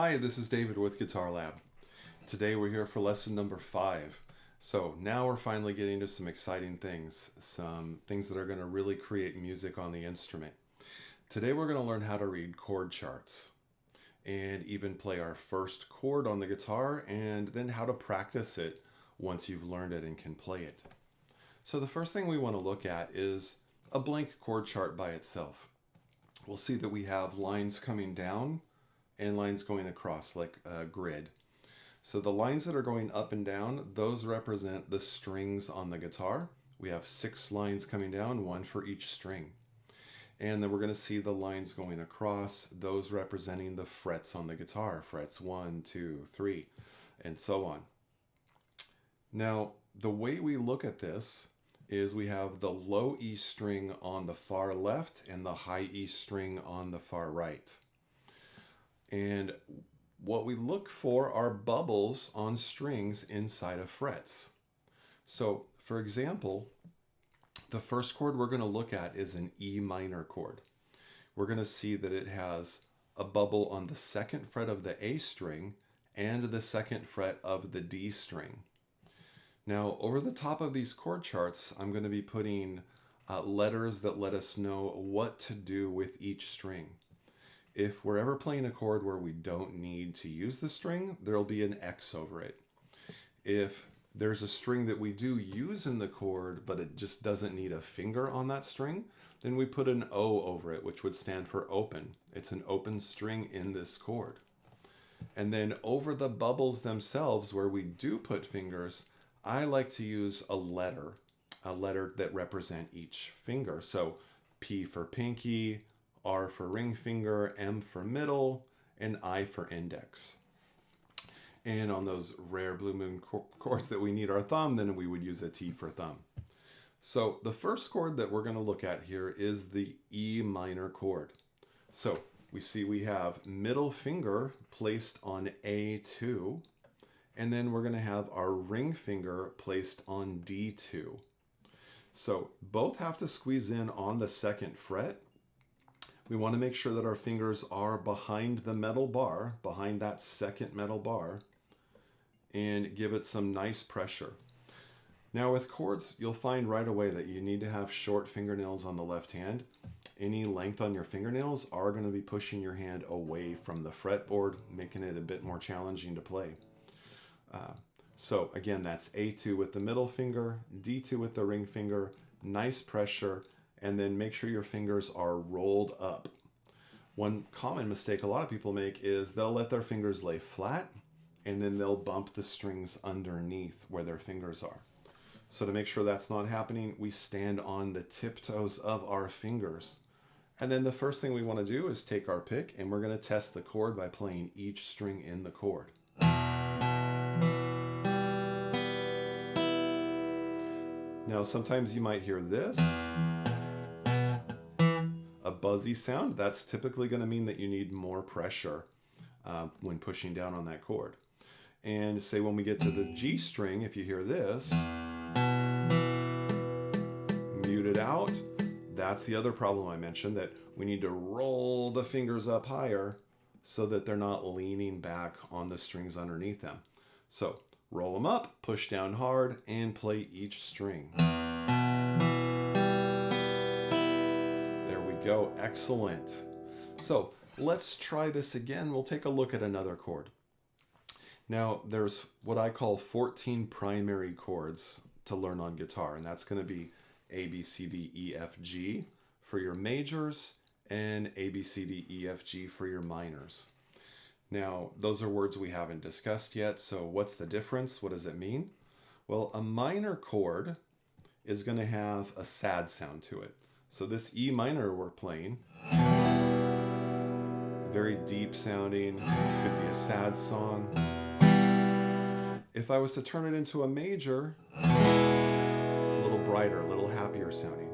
Hi, this is David with Guitar Lab. Today we're here for lesson number 5. So now we're finally getting to some exciting things, some things that are going to really create music on the instrument. Today we're going to learn how to read chord charts and even play our first chord on the guitar and then how to practice it once you've learned it and can play it. So the first thing we want to look at is a blank chord chart by itself. We'll see that we have lines coming down and lines going across like a grid. So the lines that are going up and down, those represent the strings on the guitar. We have 6 lines coming down, 1 for each string. And then we're going to see the lines going across, those representing the frets on the guitar, frets 1, 2, 3, and so on. Now, the way we look at this is we have the low E string on the far left and the high E string on the far right. And what we look for are bubbles on strings inside of frets. So, for example, the first chord we're going to look at is an E minor chord. We're going to see that it has a bubble on the 2nd fret of the A string and the 2nd fret of the D string. Now, over the top of these chord charts, I'm going to be putting letters that let us know what to do with each string. If we're ever playing a chord where we don't need to use the string, there'll be an X over it. If there's a string that we do use in the chord, but it just doesn't need a finger on that string, then we put an O over it, which would stand for open. It's an open string in this chord. And then over the bubbles themselves, where we do put fingers, I like to use a letter that represent each finger. So P for pinky, R for ring finger, M for middle, and I for index. And on those rare blue moon chords that we need our thumb, then we would use a T for thumb. So the first chord that we're going to look at here is the E minor chord. So we see we have middle finger placed on A2, and then we're going to have our ring finger placed on D2. So both have to squeeze in on the 2nd fret. We want to make sure that our fingers are behind the metal bar, behind that 2nd metal bar, and give it some nice pressure. Now with chords, you'll find right away that you need to have short fingernails on the left hand. Any length on your fingernails are going to be pushing your hand away from the fretboard, making it a bit more challenging to play. So again, that's A2 with the middle finger, D2 with the ring finger, nice pressure, and then make sure your fingers are rolled up. One common mistake a lot of people make is they'll let their fingers lay flat and then they'll bump the strings underneath where their fingers are. So to make sure that's not happening, we stand on the tiptoes of our fingers. And then the first thing we want to do is take our pick and we're going to test the chord by playing each string in the chord. Now sometimes you might hear this, a buzzy sound. That's typically going to mean that you need more pressure when pushing down on that chord. And say when we get to the G string, if you hear this, muted out, that's the other problem I mentioned, that we need to roll the fingers up higher so that they're not leaning back on the strings underneath them. So roll them up, push down hard, and play each string. There we go, excellent. So let's try this again. We'll take a look at another chord. Now there's what I call 14 primary chords to learn on guitar, and that's going to be A, B, C, D, E, F, G for your majors and A, B, C, D, E, F, G for your minors. Now, those are words we haven't discussed yet, so what's the difference? What does it mean? Well, a minor chord is going to have a sad sound to it. So this E minor we're playing, very deep sounding, could be a sad song. If I was to turn it into a major, it's a little brighter, a little happier sounding.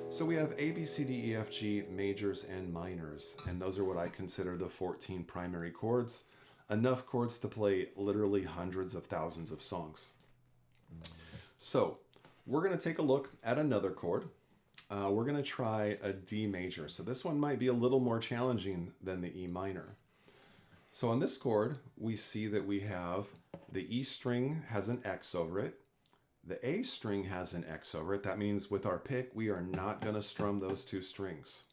So we have A, B, C, D, E, F, G, majors and minors, and those are what I consider the 14 primary chords. Enough chords to play literally hundreds of thousands of songs. So we're going to take a look at another chord. We're going to try a D major. So this one might be a little more challenging than the E minor. So on this chord, we see that we have the E string has an X over it. The A string has an X over it. That means with our pick, we are not going to strum those two strings.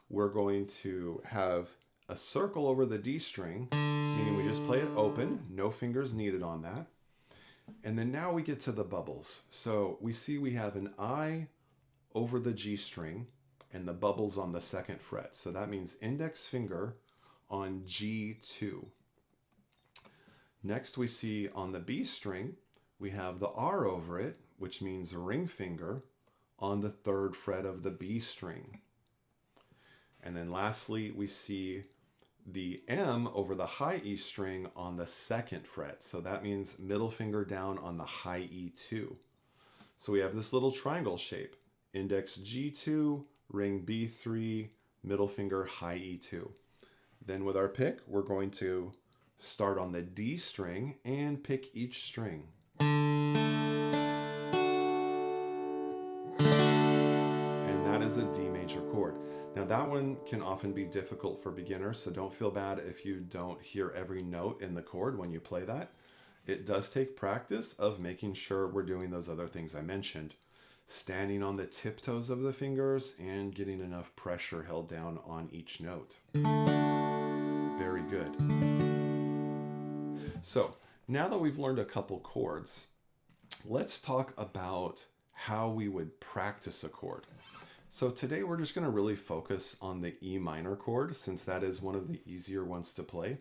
We're going to have a circle over the D string, meaning we just play it open, no fingers needed on that. And then now we get to the bubbles. So we see we have an I over the G string and the bubbles on the second fret. So that means index finger on G2. Next we see on the B string, we have the R over it, which means ring finger on the third fret of the B string. And then lastly, we see the M over the high E string on the second fret. So that means middle finger down on the high E2. So we have this little triangle shape. Index G2, ring B3, middle finger high E2. Then with our pick, we're going to start on the D string and pick each string. And that is a D major chord. Now that one can often be difficult for beginners, so don't feel bad if you don't hear every note in the chord when you play that. It does take practice of making sure we're doing those other things I mentioned. Standing on the tiptoes of the fingers and getting enough pressure held down on each note. Very good. So now that we've learned a couple chords, let's talk about how we would practice a chord. So today we're just going to really focus on the E minor chord, since that is one of the easier ones to play.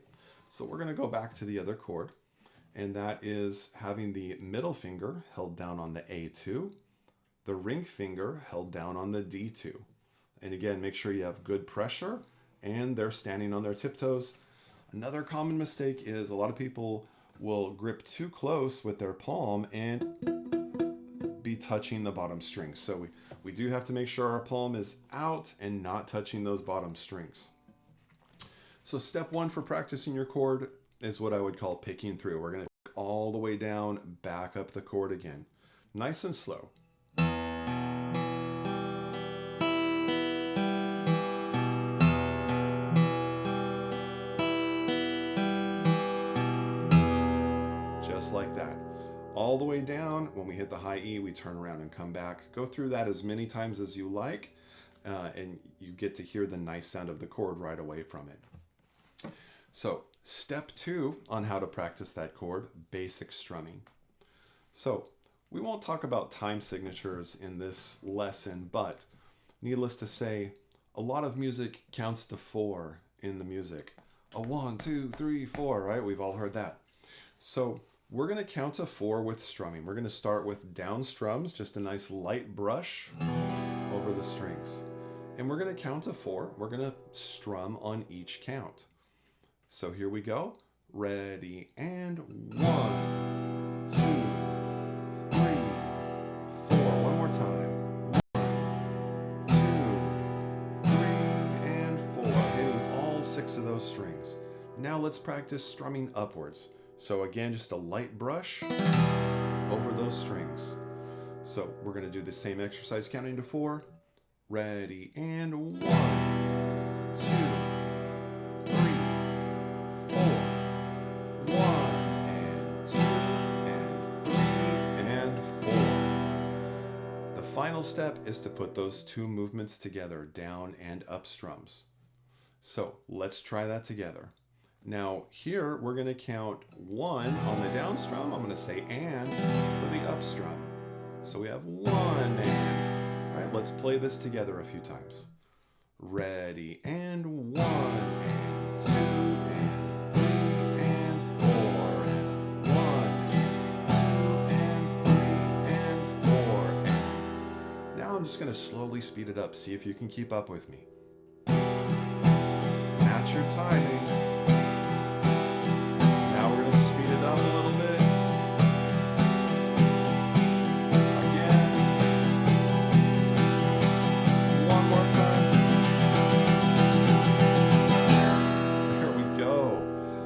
So we're going to go back to the other chord, and that is having the middle finger held down on the A2, the ring finger held down on the D2. And again, make sure you have good pressure and they're standing on their tiptoes. Another common mistake is a lot of people will grip too close with their palm and be touching the bottom strings. So we do have to make sure our palm is out and not touching those bottom strings. So step one for practicing your chord is what I would call picking through. We're going to pick all the way down, back up the chord again. Nice and slow. Just like that. All the way down. When we hit the high E, we turn around and come back. Go through that as many times as you like, and you get to hear the nice sound of the chord right away from it. So step two on how to practice that chord, basic strumming. So we won't talk about time signatures in this lesson, but needless to say, a lot of music counts to 4 in the music. A 1, 2, 3, 4, right? We've all heard that. So we're going to count to 4 with strumming. We're going to start with down strums, just a nice light brush over the strings. And we're going to count to 4. We're going to strum on each count. So here we go. Ready, and 1, 2, 3, 4. One more time. 1, 2, 3, and 4. Hitting all 6 of those strings. Now let's practice strumming upwards. So again, just a light brush over those strings. So we're going to do the same exercise counting to 4. Ready, and 1, 2, 3, 4. 1 and 2 and 3 and 4. The final step is to put those two movements together, down and up strums. So let's try that together. Now here we're going to count 1 on the down strum. I'm going to say and for the up strum. So we have 1 and. All right, let's play this together a few times. Ready, and 1 and 2 and 3 and 4 and 1 and 2 and 3 and 4 and. Now I'm just going to slowly speed it up. See if you can keep up with me. Match your timing. Up a little bit. Again. One more time. There we go.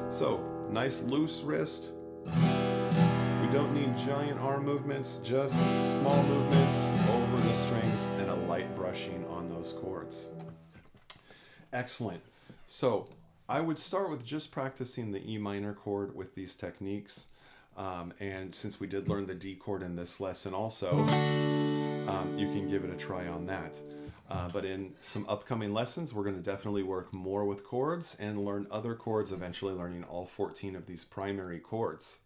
So, nice loose wrist. We don't need giant arm movements, just small movements over the strings and a light brushing on those chords. Excellent. So, I would start with just practicing the E minor chord with these techniques. And since we did learn the D chord in this lesson also, you can give it a try on that. But in some upcoming lessons, we're going to definitely work more with chords and learn other chords, eventually learning all 14 of these primary chords.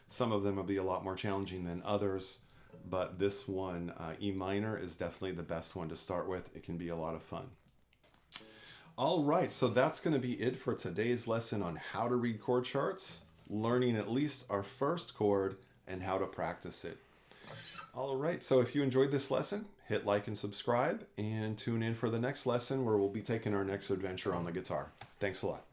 Some of them will be a lot more challenging than others, but this one, E minor, is definitely the best one to start with. It can be a lot of fun. All right, so that's going to be it for today's lesson on how to read chord charts, learning at least our first chord, and how to practice it. All right, so if you enjoyed this lesson, hit like and subscribe, and tune in for the next lesson where we'll be taking our next adventure on the guitar. Thanks a lot.